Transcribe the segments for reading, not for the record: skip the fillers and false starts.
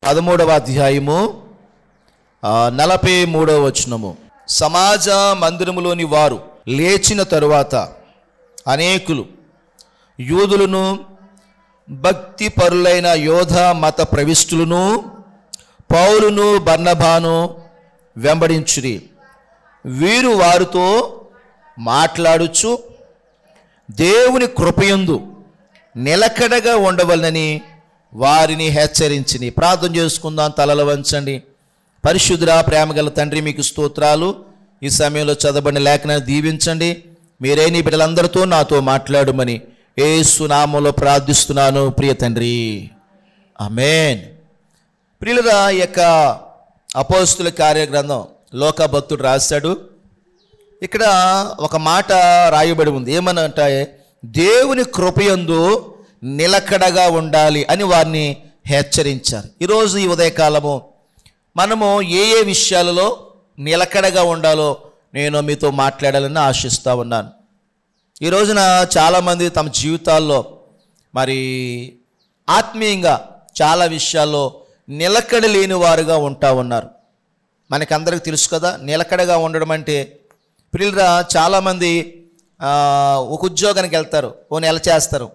13వ అధ్యాయము 43వ వచనము. సమాజ మందిరములోని వారు లేచిన తరువాత అనేకులు యూదులను భక్తి పరులైన యోధ మత ప్రవిష్టులను పౌలును బర్నబాను వెంబడించురి. వీరు వారితో మాట్లాడుచు దేవుని కృపయందు నిలకడగా ఉండవలనని వారిని హెచ్చరించిని. ప్రార్థన చేసుకుందాం. తలలు వంచండి. పరిశుద్ధుడా, ప్రేమగల తండ్రి, మీకు స్తోత్రాలు. ఈ సమయంలో చదవబడిన లేఖనాన్ని దీవించండి. మీరే నీ బిడ్డలందరితో నాతో మాట్లాడమని యేసు నామములో ప్రార్థిస్తున్నాను ప్రియ తండ్రి, ఆమేన్. ప్రియులరా, ఈ యొక్క అపోస్తుల కార్యగ్రంథం లోకా భక్తుడు రాశాడు. ఇక్కడ ఒక మాట రాయబడి ఉంది. ఏమనంటే, దేవుని కృపయందు నిలకడగా ఉండాలి అని వారిని హెచ్చరించారు. ఈరోజు ఈ ఉదయకాలము మనము ఏ విషయాలలో నిలకడగా ఉండాలో నేను మీతో మాట్లాడాలని ఆశిస్తూ ఉన్నాను. ఈ రోజున చాలామంది తమ జీవితాల్లో మరి ఆత్మీయంగా చాలా విషయాల్లో నిలకడ లేని వారుగా ఉంటా ఉన్నారు. మనకందరికీ తెలుసు కదా, నిలకడగా ఉండడం అంటే. ప్రియులరా, చాలామంది ఒక ఉద్యోగానికి వెళ్తారు, ఓ నెల చేస్తారు,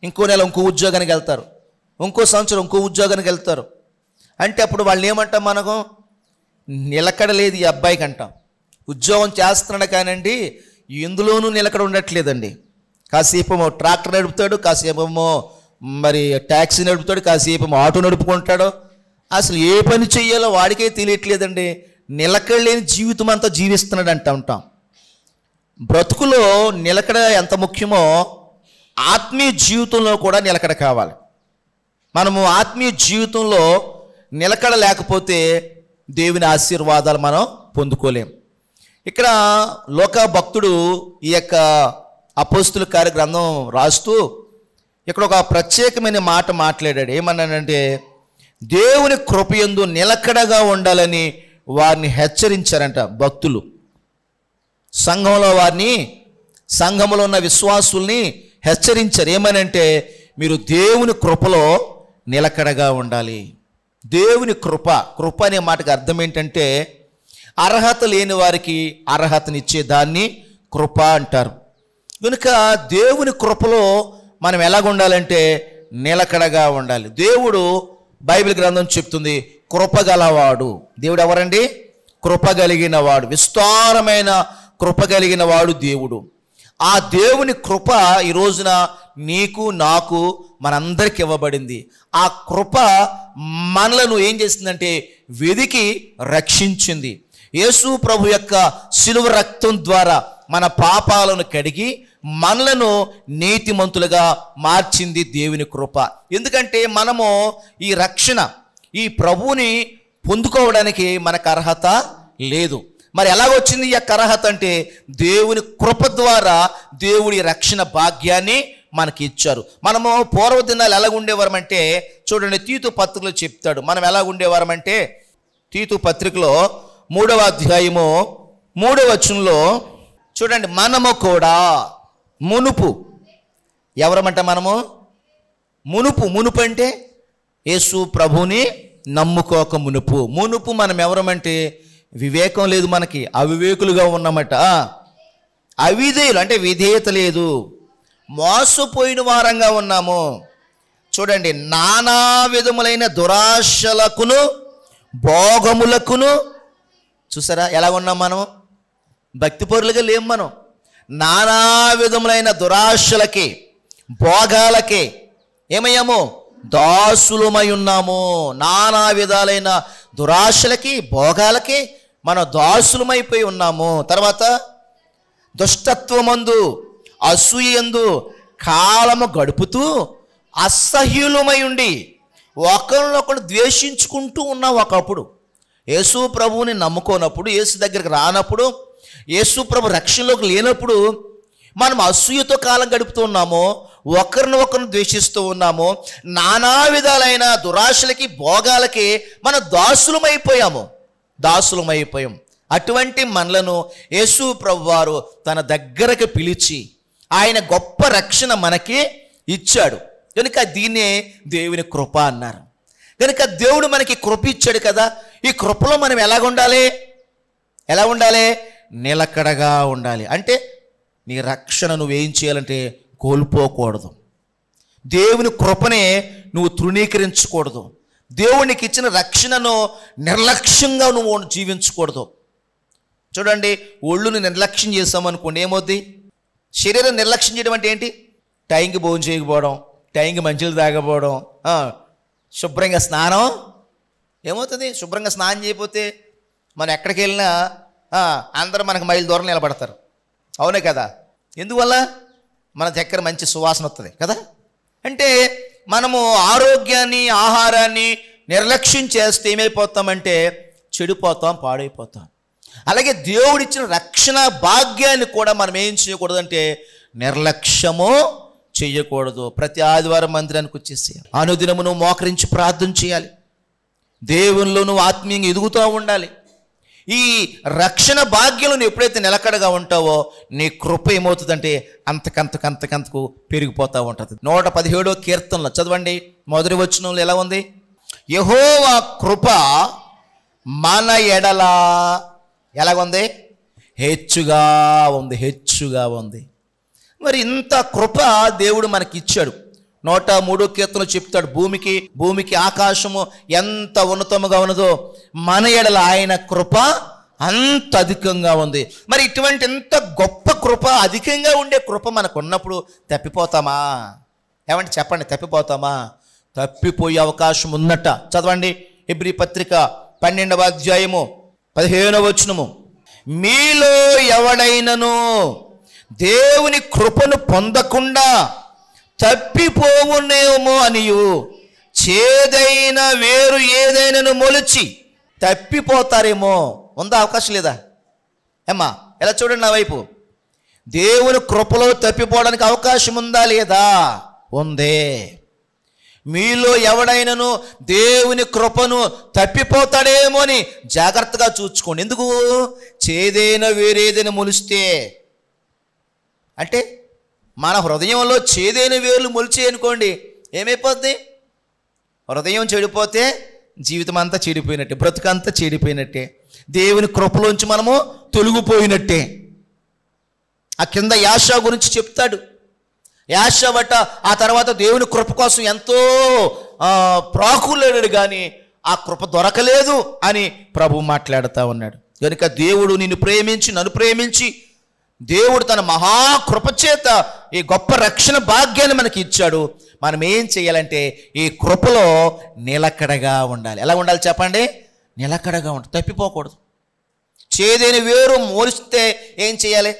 ఇంకో నెల ఇంకో ఉద్యోగానికి వెళ్తారు, ఇంకో సంవత్సరం ఇంకో ఉద్యోగానికి వెళ్తారు. అంటే అప్పుడు వాళ్ళు ఏమంటాం, మనకు నిలకడ లేదు ఈ అబ్బాయికి అంటాం. ఉద్యోగం చేస్తున్నాడు కానండి ఎందులోనూ నిలకడ ఉండట్లేదండి. కాసేపు ట్రాక్టర్ నడుపుతాడు, కాసేపేమో మరి ట్యాక్సీ నడుపుతాడు, కాసేపేమో ఆటో నడుపుకుంటాడు. అసలు ఏ పని చెయ్యాలో వాడికే తెలియట్లేదండి. నిలకడ లేని జీవితం అంతా జీవిస్తున్నాడు అంటూ ఉంటాం. బ్రతుకులో నిలకడ ఎంత ముఖ్యమో ఆత్మీయ జీవితంలో కూడా నిలకడ కావాలి. మనము ఆత్మీయ జీవితంలో నిలకడ లేకపోతే దేవుని ఆశీర్వాదాలు మనం పొందుకోలేం. ఇక్కడ లోకా భక్తుడు ఈ యొక్క అపోస్తుల కార్యగ్రంథం రాస్తూ ఇక్కడ ఒక ప్రత్యేకమైన మాట మాట్లాడాడు. ఏమన్నానంటే, దేవుని కృపయందు నిలకడగా ఉండాలని వారిని హెచ్చరించారంట భక్తులు. సంఘంలో వారిని, సంఘంలో ఉన్న విశ్వాసుల్ని హెచ్చరించారు. ఏమనంటే, మీరు దేవుని కృపలో నిలకడగా ఉండాలి. దేవుని కృప, కృప అనే మాటకి అర్థం ఏంటంటే, అర్హత లేని వారికి అర్హతనిచ్చే దాన్ని కృప అంటారు. కనుక దేవుని కృపలో మనం ఎలాగ ఉండాలంటే నిలకడగా ఉండాలి. దేవుడు, బైబిల్ గ్రంథం చెప్తుంది, కృప గలవాడు. దేవుడు ఎవరండి? కృప కలిగిన వాడు, విస్తారమైన కృప కలిగిన వాడు దేవుడు. ఆ దేవుని కృప ఈ రోజున నీకు నాకు మనందరికి ఇవ్వబడింది. ఆ కృప మనలను ఏం చేసిందంటే వెదికి రక్షించింది. యేసు ప్రభు యొక్క శిలువ రక్తం ద్వారా మన పాపాలను కడిగి మనలను నీతిమంతులుగా మార్చింది దేవుని కృప. ఎందుకంటే మనము ఈ రక్షణ, ఈ ప్రభువుని పొందుకోవడానికి మనకు అర్హత లేదు. మరి ఎలాగొచ్చింది ఈ యొక్క అర్హత అంటే, దేవుని కృప ద్వారా దేవుడి రక్షణ భాగ్యాన్ని మనకి ఇచ్చారు. మనము పూర్వ దినాలు ఎలాగ ఉండేవారమంటే, చూడండి, తీతు పత్రికలో చెప్తాడు మనం ఎలాగ ఉండేవారమంటే, తీతు పత్రికలో 3వ అధ్యాయము 3వ వచనంలో చూడండి, మనము కూడా మునుపు ఎవరమంట, మనము మునుపు అంటే యేసు ప్రభుని నమ్ముకోక మునుపు మనం ఎవరమంటే వివేకం లేదు మనకి, అవివేకులుగా ఉన్నామట. అవిధేయులు అంటే విధేయత లేదు, మోసపోయిన వారంగా ఉన్నాము. చూడండి, నానా విధములైన దురాశలకును భోగములకును, చూసారా ఎలా ఉన్నాం మనం? భక్తిపరులుగా లేం మనం. నానా విధములైన దురాశలకి భోగాలకి ఏమయ్యాము? దాసులమై ఉన్నాము. నానా విధాలైన దురాశలకి భోగాలకి మనం దాసులమైపోయి ఉన్నాము. తర్వాత దుష్టత్వమందు అసూయందు కాలము గడుపుతూ అసహ్యులమై ఉండి ఒకరినొకరు ద్వేషించుకుంటూ ఉన్నాం. ఒకప్పుడు యేసు ప్రభువుని నమ్ముకోనప్పుడు, యేసు దగ్గరికి రానప్పుడు, యేసు ప్రభు రక్షణలోకి లేనప్పుడు మనం అసూయతో కాలం గడుపుతూ ఉన్నాము, ఒకరిని ద్వేషిస్తూ ఉన్నాము. నానా విధాలైన దురాశలకి భోగాలకి మనం దాసులమైపోయాం. అటువంటి మనలను యేసు ప్రభు వారు తన దగ్గరకు పిలిచి ఆయన గొప్ప రక్షణ మనకి ఇచ్చాడు. కనుక దీన్నే దేవుని కృప అన్నారు. కనుక దేవుడు మనకి కృప ఇచ్చాడు కదా, ఈ కృపలో మనం ఎలా ఉండాలి? నిలకడగా ఉండాలి. అంటే నీ రక్షణ నువ్వేం చేయాలంటే కోల్పోకూడదు. దేవుని కృపనే నువ్వు తృణీకరించకూడదు. దేవునికి ఇచ్చిన రక్షణను నిర్లక్ష్యంగా నువ్వు జీవించకూడదు. చూడండి, ఒళ్ళుని నిర్లక్ష్యం చేస్తామనుకోండి, ఏమవుద్ది? శరీరం నిర్లక్ష్యం చేయడం అంటే ఏంటి? టైంకి భోజనం చేయకపోవడం, టైంకి మంచిలు తాగకపోవడం, శుభ్రంగా స్నానం. ఏమవుతుంది? శుభ్రంగా స్నానం చేయకపోతే మనం ఎక్కడికి వెళ్ళినా అందరూ మనకు మైలు దూరం నిలబడతారు. అవునే కదా? ఎందువల్ల? మన దగ్గర మంచి సువాసన వస్తుంది కదా. అంటే మనము ఆరోగ్యాన్ని, ఆహారాన్ని నిర్లక్ష్యం చేస్తే ఏమైపోతామంటే చెడిపోతాం, పాడైపోతాం. అలాగే దేవుడిచ్చిన రక్షణ భాగ్యాన్ని కూడా మనం ఏం చేయకూడదంటే నిర్లక్ష్యము చెయ్యకూడదు. ప్రతి ఆదివారం మందిరానికి వచ్చేసి అనుదినము నువ్వు మోకరించి ప్రార్థన చేయాలి. దేవునిలో నువ్వు ఆత్మీయంగా ఎదుగుతూ ఉండాలి. ఈ రక్షణ భాగ్యంలో నువ్వు ఎప్పుడైతే నిలకడగా ఉంటావో నీ కృప ఏమవుతుందంటే అంతకంతకు పెరిగిపోతూ ఉంటుంది. 117వ కీర్తనలో చదవండి, మొదటి వచనంలో ఎలా ఉంది? యెహోవా కృప మన ఎడల ఎలాగుంది? హెచ్చుగా ఉంది. మరి ఇంత కృప దేవుడు మనకి ఇచ్చాడు. 103వ కీర్తనలో చెప్తాడు, భూమికి ఆకాశము ఎంత ఉన్నతముగా ఉన్నదో మన ఎడల ఆయన కృప అంత అధికంగా ఉంది. మరి ఇటువంటి ఎంత గొప్ప కృప, అధికంగా ఉండే కృప మనకు ఉన్నప్పుడు తప్పిపోతామా? ఏమంటే చెప్పండి, తప్పిపోతామా? తప్పిపోయే అవకాశం ఉన్నట్ట. చదవండి, హెబ్రీ పత్రిక 12వ అధ్యాయము 15వ వచనము. మీలో ఎవడైనను దేవుని కృపను పొందకుండా తప్పిపోవునేమో అనియు చేదైన వేరు ఏదైనాను మొలిచి తప్పిపోతారేమో. ఉందా? అవకాశం లేదా? ఏమ్మా, ఎలా చూడండి నా వైపు. దేవుని కృపలో తప్పిపోవడానికి అవకాశం ఉందా లేదా? ఉందే. మీలో ఎవడైనను దేవుని కృపను తప్పిపోతాడేమో అని జాగ్రత్తగా చూసుకోండి. ఎందుకు? చేదైన వేరేదైనా మొలిస్తే, అంటే మన హృదయంలో చేదైన వేర్లు మొలిచాయి అనుకోండి, ఏమైపోద్ది? హృదయం చెడిపోతే జీవితం అంతా చెడిపోయినట్టే, బ్రతుకంతా చెడిపోయినట్టే, దేవుని కృపలోంచి మనము తొలగిపోయినట్టే. ఆ కింద యాషా గురించి చెప్తాడు. యాషవట ఆ తర్వాత దేవుని కృప కోసం ఎంతో ప్రాకులాడాడు, కానీ ఆ కృప దొరకలేదు అని ప్రభు మాట్లాడుతూ ఉన్నాడు. కనుక దేవుడు నన్ను ప్రేమించి దేవుడు తన మహాకృపచేత ఈ గొప్ప రక్షణ భాగ్యాన్ని మనకి ఇచ్చాడు. మనం ఏం చేయాలంటే ఈ కృపలో నిలకడగా ఉండాలి. ఎలా ఉండాలి చెప్పండి? నిలకడగా ఉండాలి, తప్పిపోకూడదు. చేదైన వేరు మోలిస్తే ఏం చేయాలి?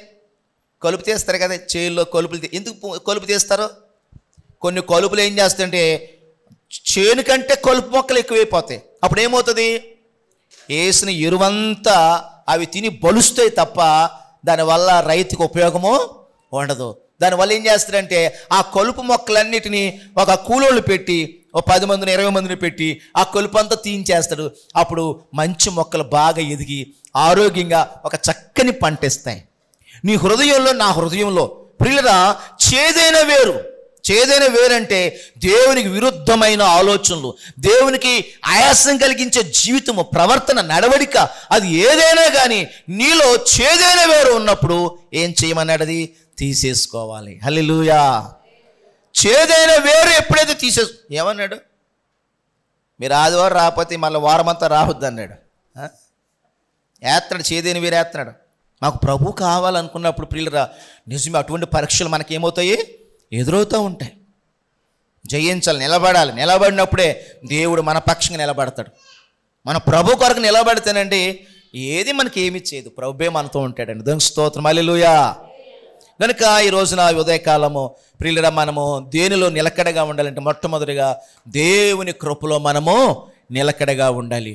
కలుపు తీస్తారు కదా, చేనులో కలుపులు. ఎందుకు కలుపు తీస్తారు? కొన్ని కలుపులు ఏం చేస్తాయంటే చేను కంటే కలుపు మొక్కలు ఎక్కువైపోతాయి. అప్పుడు ఏమవుతుంది? వేసిన ఎరువంతా అవి తిని బలుస్తాయి తప్ప దానివల్ల రైతుకు ఉపయోగము ఉండదు. దానివల్ల ఏం చేస్తారంటే ఆ కలుపు మొక్కలన్నిటినీ ఒక కూలోళ్ళు పెట్టి, ఒక 10 మందిని 20 మందిని పెట్టి ఆ కలుపు అంతా తీయించేస్తాడు. అప్పుడు మంచి మొక్కలు బాగా ఎదిగి ఆరోగ్యంగా ఒక చక్కని పంట ఇస్తాయి. నీ హృదయంలో, నా హృదయంలో ప్రియులరా, చేదైన వేరంటే దేవునికి విరుద్ధమైన ఆలోచనలు, దేవునికి ఆయాసం కలిగించే జీవితము, ప్రవర్తన, నడవడిక, అది ఏదైనా కానీ నీలో చేదైన వేరు ఉన్నప్పుడు ఏం చేయమన్నాడు? అది తీసేసుకోవాలి. హల్లెలూయా. చేదైన వేరు ఎప్పుడైతే ఏమన్నాడు? మీరు ఆదివారం రాకపోతే మళ్ళీ వారమంతా రావద్దు అన్నాడు. ఏత్తాడు, చేదైన వేరు ఏత్తాడు. మాకు ప్రభు కావాలనుకున్నప్పుడు ప్రియులరా, నిజమే అటువంటి పరీక్షలు మనకేమవుతాయి? ఎదురవుతూ ఉంటాయి. జయించాలి, నిలబడినప్పుడే దేవుడు మన పక్షంగా నిలబడతాడు. మన ప్రభు కొరకు నిలబడితేనండి ఏది మనకి ఏమి చేయదు, ప్రభువే మనతో ఉంటాడండి. దేవునికి స్తోత్రం, హల్లెలూయా. కనుక ఈ రోజున ఉదయకాలము ప్రియులరా, మనము దేనిలో నిలకడగా ఉండాలంటే మొట్టమొదటిగా దేవుని కృపలో మనము నిలకడగా ఉండాలి.